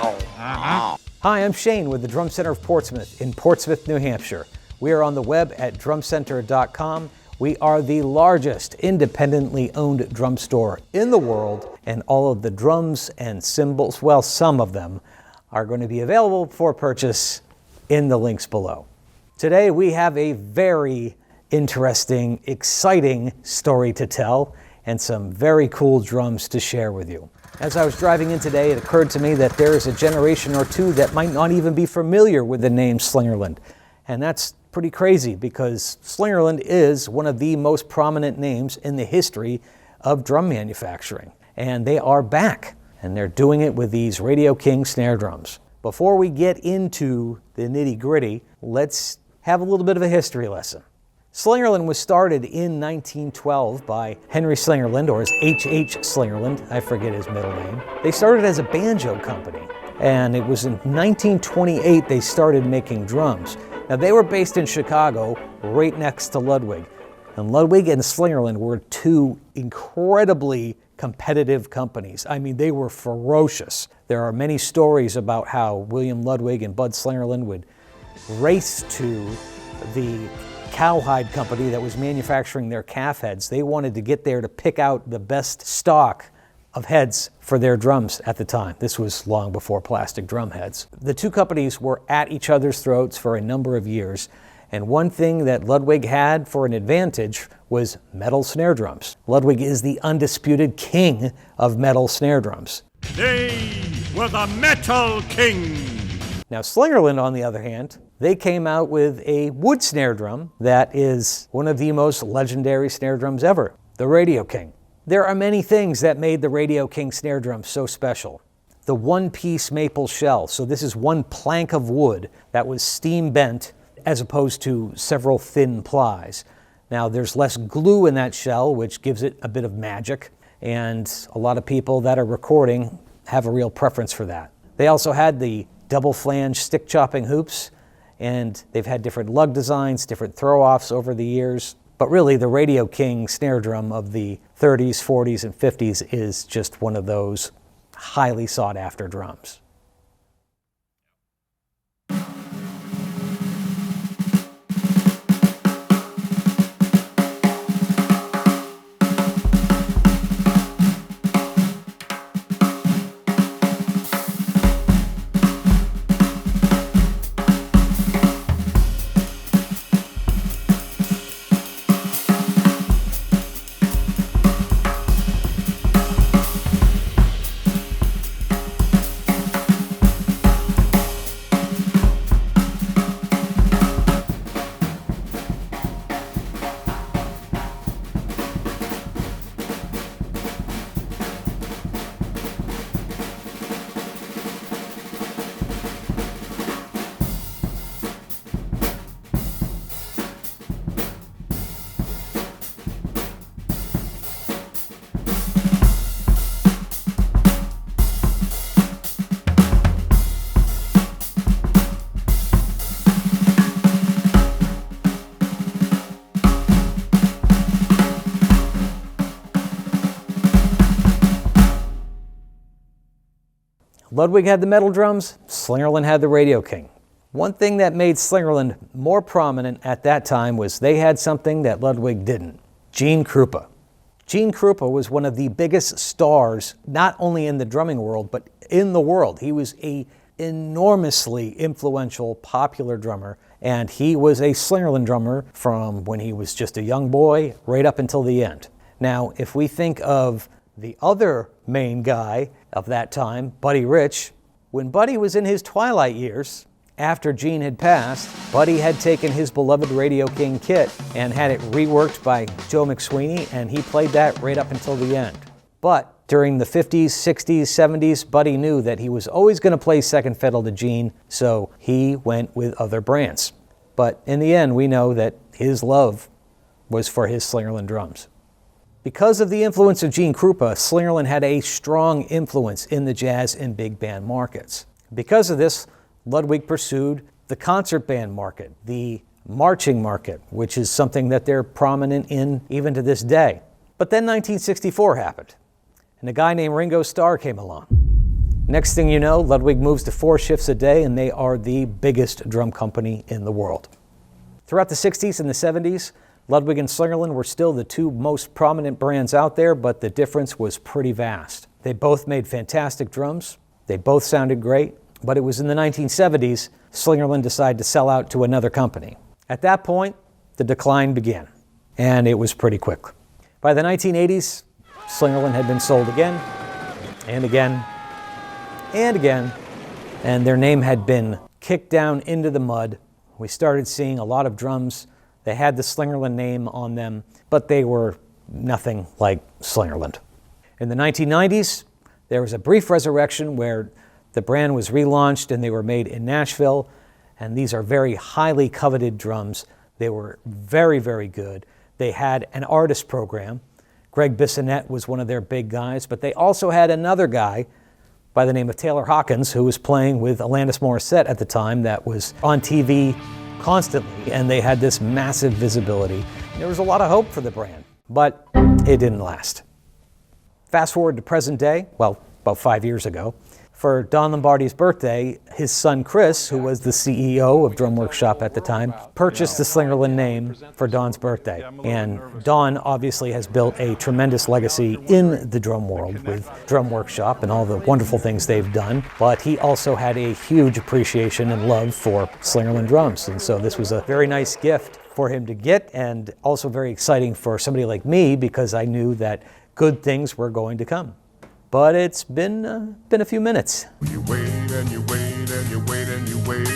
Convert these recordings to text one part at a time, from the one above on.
Hi, I'm Shane with the Drum Center of Portsmouth in Portsmouth, New Hampshire. We are on the web at drumcenter.com. We are the largest independently owned drum store in the world, and all of the drums and cymbals, well, some of them, are going to be available for purchase in the links below. Today we have a very interesting, exciting story to tell and some very cool drums to share with you. As I was driving in today, it occurred to me that there is a generation or two that might not even be familiar with the name Slingerland. And that's pretty crazy because Slingerland is one of the most prominent names in the history of drum manufacturing. And they are back, and they're doing it with these Radio King snare drums. Before we get into the nitty-gritty, let's have a little bit of a history lesson. Slingerland was started in 1912 by Henry Slingerland, or as H.H. Slingerland, I forget his middle name. They started as a banjo company, and it was in 1928 they started making drums. Now they were based in Chicago, right next to Ludwig. And Ludwig and Slingerland were two incredibly competitive companies. I mean, they were ferocious. There are many stories about how William Ludwig and Bud Slingerland would race to the cowhide company that was manufacturing their calf heads. They wanted to get there to pick out the best stock of heads for their drums at the time. This was long before plastic drum heads. The two companies were at each other's throats for a number of years, and one thing that Ludwig had for an advantage was metal snare drums. Ludwig is the undisputed king of metal snare drums. They were the Metal King. Now Slingerland, on the other hand, they came out with a wood snare drum that is one of the most legendary snare drums ever, the Radio King. There are many things that made the Radio King snare drum so special. The one-piece maple shell, so this is one plank of wood that was steam bent as opposed to several thin plies. Now there's less glue in that shell, which gives it a bit of magic, and a lot of people that are recording have a real preference for that. They also had the double flange stick chopping hoops, and they've had different lug designs, different throw-offs over the years. But really, the Radio King snare drum of the 30s, 40s, and 50s is just one of those highly sought-after drums. Ludwig had the metal drums, Slingerland had the Radio King. One thing that made Slingerland more prominent at that time was they had something that Ludwig didn't: Gene Krupa. Gene Krupa was one of the biggest stars, not only in the drumming world, but in the world. He was an enormously influential, popular drummer, and he was a Slingerland drummer from when he was just a young boy right up until the end. Now, if we think of the other main guy of that time, Buddy Rich, when Buddy was in his twilight years, after Gene had passed, Buddy had taken his beloved Radio King kit and had it reworked by Joe McSweeney, and he played that right up until the end. But during the 50s, 60s, 70s, Buddy knew that he was always going to play second fiddle to Gene, so he went with other brands. But in the end, we know that his love was for his Slingerland drums. Because of the influence of Gene Krupa, Slingerland had a strong influence in the jazz and big band markets. Because of this, Ludwig pursued the concert band market, the marching market, which is something that they're prominent in even to this day. But then 1964 happened, and a guy named Ringo Starr came along. Next thing you know, Ludwig moves to 4 shifts a day, and they are the biggest drum company in the world. Throughout the 60s and the 70s, Ludwig and Slingerland were still the 2 most prominent brands out there, but the difference was pretty vast. They both made fantastic drums. They both sounded great, but it was in the 1970s, Slingerland decided to sell out to another company. At that point, the decline began, and it was pretty quick. By the 1980s, Slingerland had been sold again, and again, and again, and their name had been kicked down into the mud. We started seeing a lot of drums. They had the Slingerland name on them, but they were nothing like Slingerland. In the 1990s, there was a brief resurrection where the brand was relaunched and they were made in Nashville, and these are very highly coveted drums. They were very, very good. They had an artist program. Greg Bissonette was one of their big guys, but they also had another guy by the name of Taylor Hawkins, who was playing with Alanis Morissette at the time, that was on TV constantly, and they had this massive visibility. There was a lot of hope for the brand, but it didn't last. Fast forward to present day, well, about 5 years ago, for Don Lombardi's birthday, his son Chris, who was the CEO of Drum Workshop at the time, purchased the Slingerland name for Don's birthday. And Don obviously has built a tremendous legacy in the drum world with Drum Workshop and all the wonderful things they've done, but he also had a huge appreciation and love for Slingerland drums. And so this was a very nice gift for him to get, and also very exciting for somebody like me, because I knew that good things were going to come. But it's been a few minutes. You wait and you wait and you wait and you wait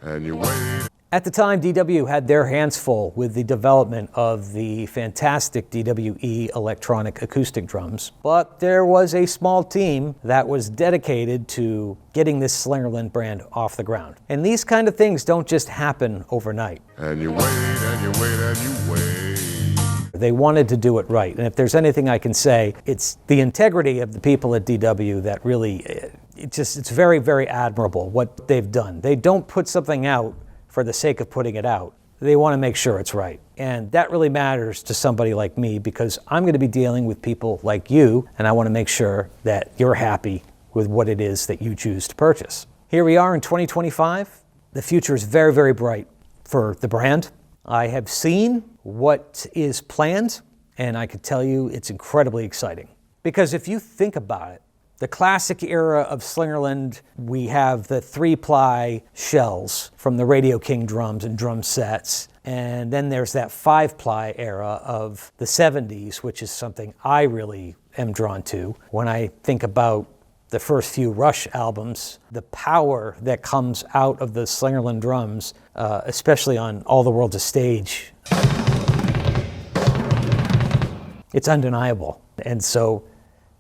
and you wait. At the time, DW had their hands full with the development of the fantastic DWE electronic acoustic drums. But there was a small team that was dedicated to getting this Slingerland brand off the ground. And these kind of things don't just happen overnight. And you wait and you wait and you wait. They wanted to do it right. And if there's anything I can say, it's the integrity of the people at DW that really, it's very, very admirable what they've done. They don't put something out for the sake of putting it out. They want to make sure it's right. And that really matters to somebody like me, because I'm going to be dealing with people like you, and I want to make sure that you're happy with what it is that you choose to purchase. Here we are in 2025. The future is very, very bright for the brand. I have seen what is planned, and I can tell you it's incredibly exciting. Because if you think about it, the classic era of Slingerland, we have the 3-ply shells from the Radio King drums and drum sets, and then there's that 5-ply era of the 70s, which is something I really am drawn to. When I think about the first few Rush albums, the power that comes out of the Slingerland drums, especially on All the World's a Stage, it's undeniable. And so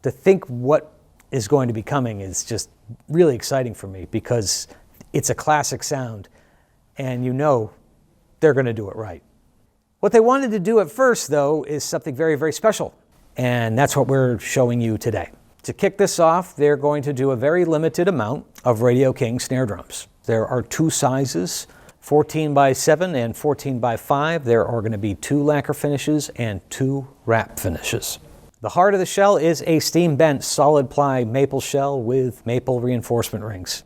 to think what is going to be coming is just really exciting for me, because it's a classic sound, and you know they're going to do it right. What they wanted to do at first, though, is something very, very special, and that's what we're showing you today. To kick this off, they're going to do a very limited amount of Radio King snare drums. There are 2 sizes, 14x7 and 14x5. There are going to be 2 lacquer finishes and 2 wrap finishes. The heart of the shell is a steam-bent solid ply maple shell with maple reinforcement rings.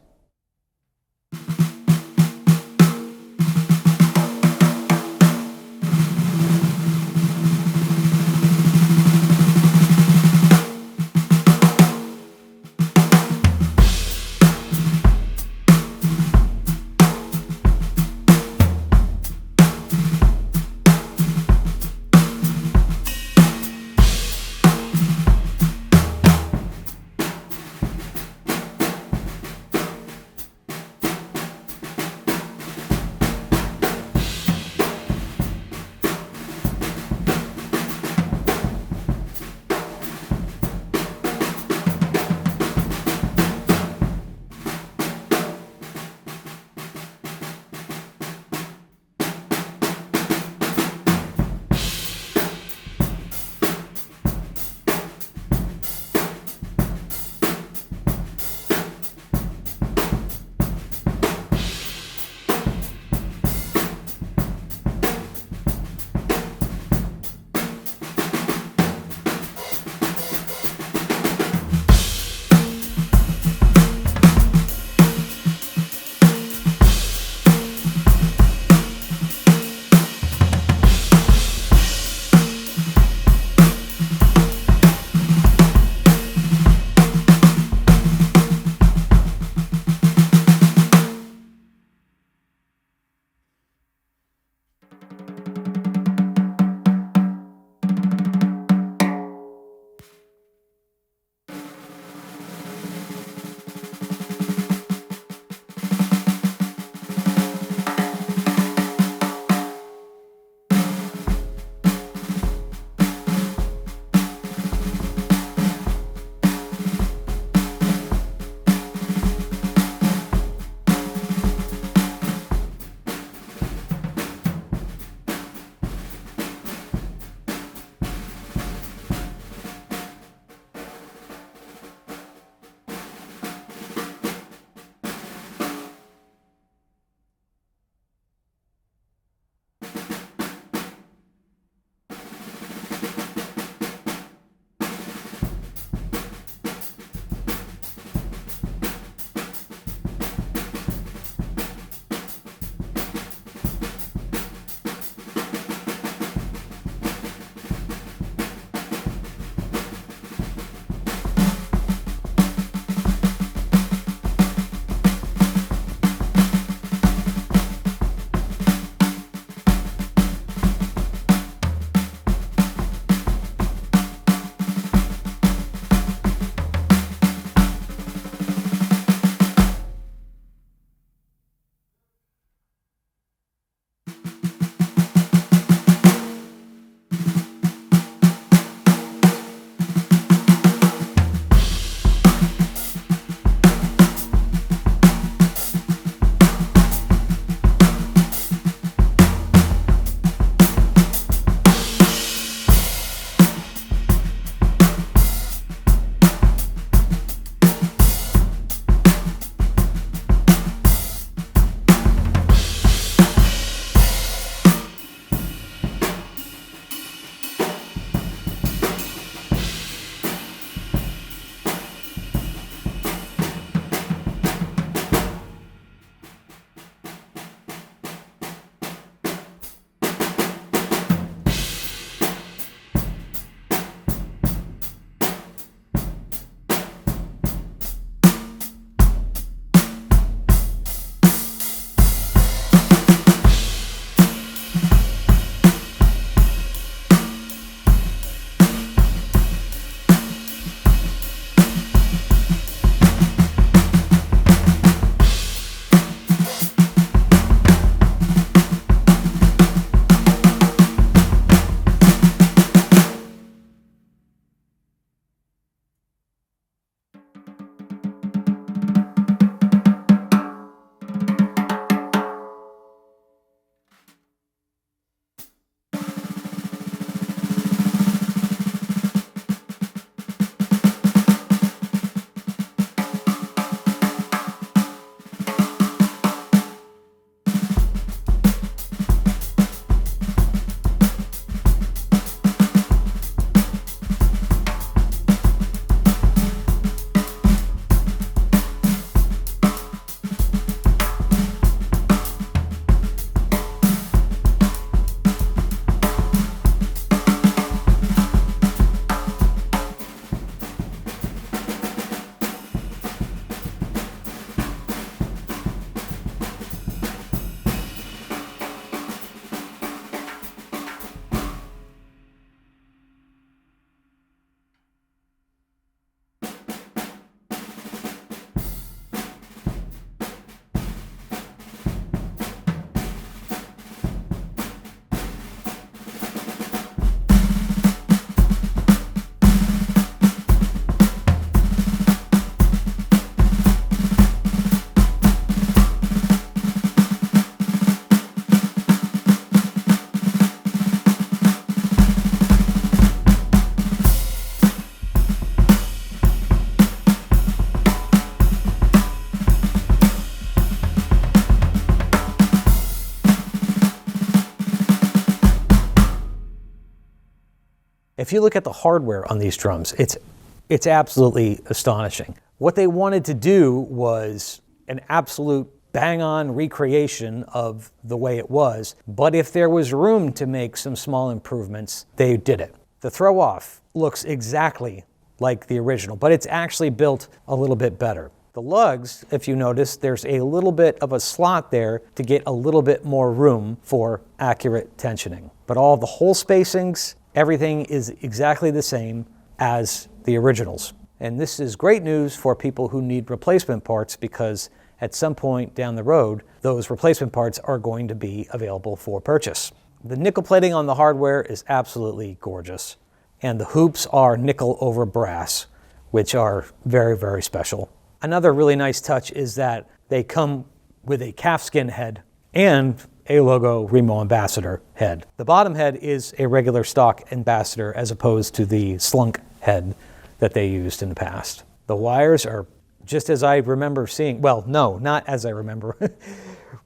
If you look at the hardware on these drums, it's absolutely astonishing. What they wanted to do was an absolute bang-on recreation of the way it was, but if there was room to make some small improvements, they did it. The throw-off looks exactly like the original, but it's actually built a little bit better. The lugs, if you notice, there's a little bit of a slot there to get a little bit more room for accurate tensioning. But all the hole spacings, everything is exactly the same as the originals. And this is great news for people who need replacement parts, because at some point down the road, those replacement parts are going to be available for purchase. The nickel plating on the hardware is absolutely gorgeous. And the hoops are nickel over brass, which are very, very special. Another really nice touch is that they come with a calfskin head and a logo Remo Ambassador head. The bottom head is a regular stock Ambassador as opposed to the slunk head that they used in the past. The wires are just as I remember seeing, well, no, not as I remember.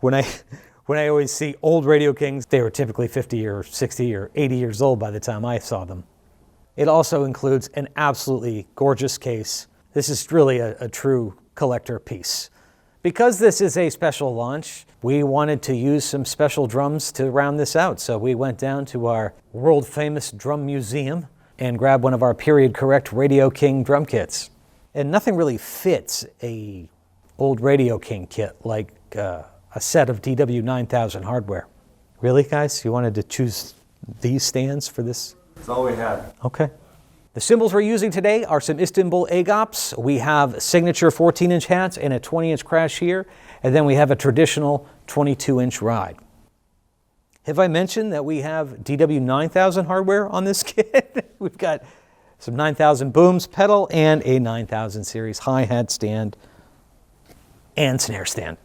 When I always see old Radio Kings, they were typically 50 or 60 or 80 years old by the time I saw them. It also includes an absolutely gorgeous case. This is really a true collector piece. Because this is a special launch, we wanted to use some special drums to round this out. So we went down to our world famous drum museum and grabbed one of our period correct Radio King drum kits. And nothing really fits a old Radio King kit like a set of DW9000 hardware. Really, guys? You wanted to choose these stands for this? That's all we had. Okay. The cymbals we're using today are some Istanbul Agops. We have signature 14-inch hats and a 20-inch crash here, and then we have a traditional 22-inch ride. Have I mentioned that we have DW9000 hardware on this kit? We've got some 9000 booms, pedal, and a 9000 series hi-hat stand and snare stand.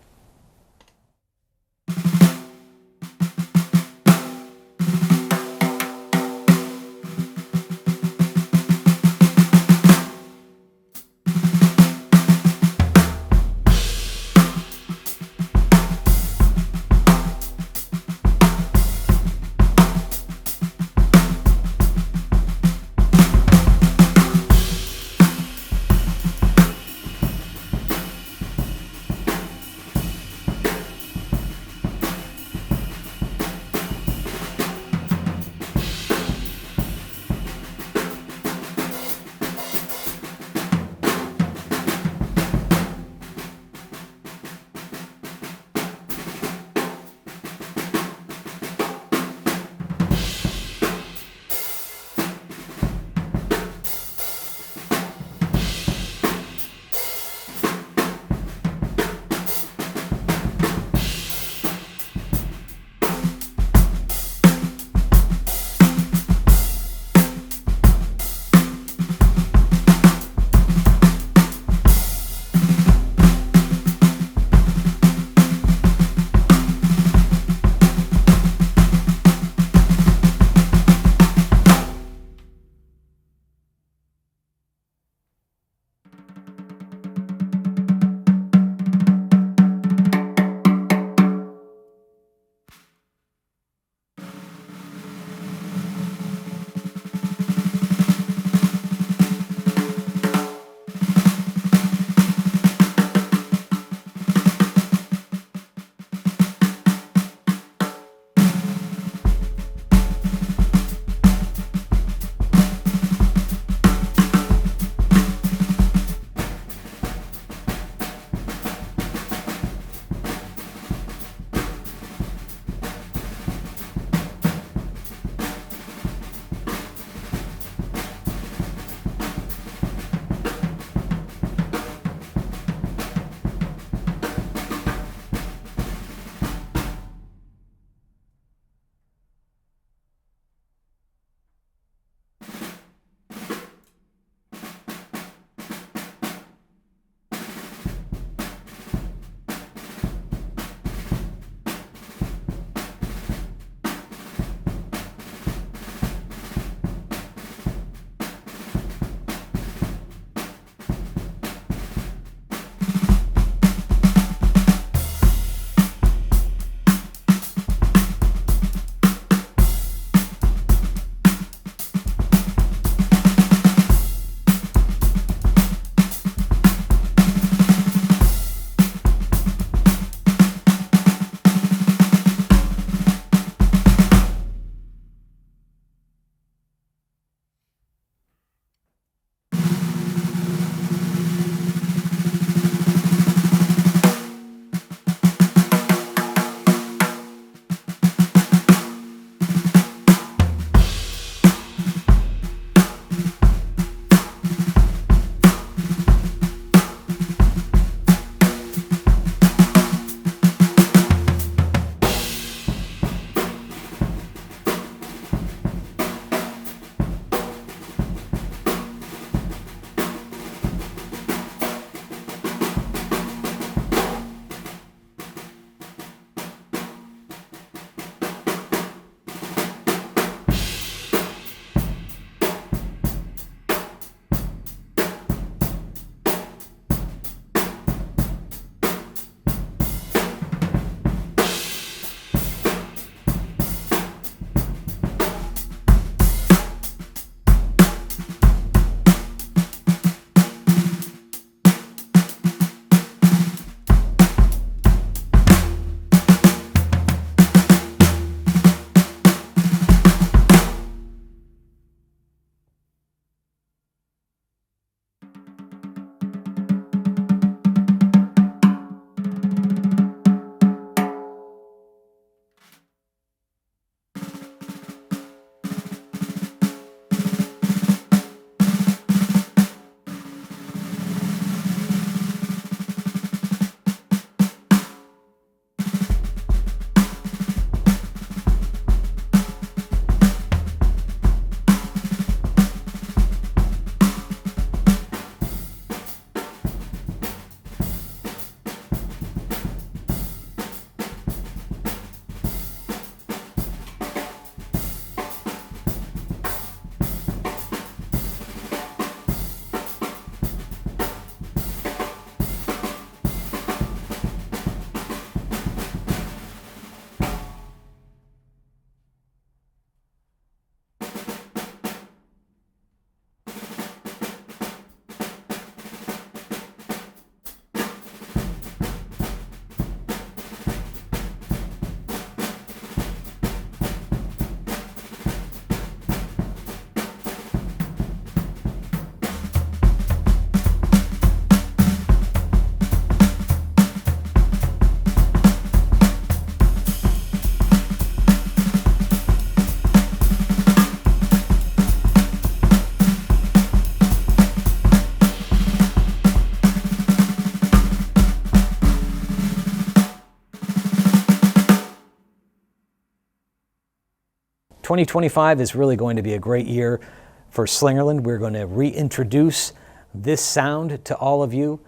2025 is really going to be a great year for Slingerland. We're going to reintroduce this sound to all of you,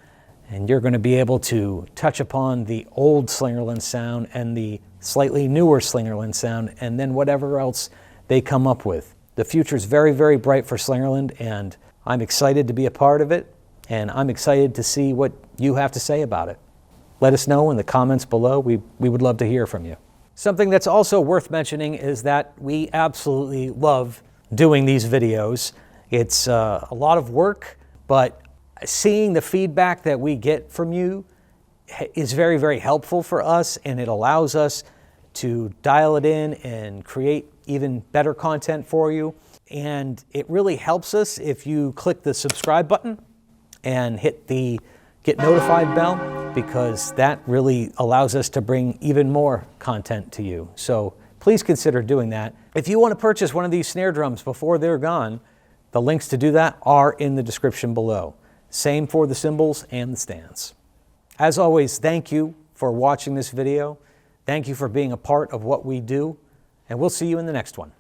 and you're going to be able to touch upon the old Slingerland sound and the slightly newer Slingerland sound, and then whatever else they come up with. The future is very, very bright for Slingerland, and I'm excited to be a part of it, and I'm excited to see what you have to say about it. Let us know in the comments below. We would love to hear from you. Something that's also worth mentioning is that we absolutely love doing these videos. It's a lot of work, but seeing the feedback that we get from you is very, very helpful for us, and it allows us to dial it in and create even better content for you. And it really helps us if you click the subscribe button and hit the get notified bell, because that really allows us to bring even more content to you. So please consider doing that. If you want to purchase one of these snare drums before they're gone, the links to do that are in the description below. Same for the cymbals and the stands. As always, thank you for watching this video. Thank you for being a part of what we do, and we'll see you in the next one.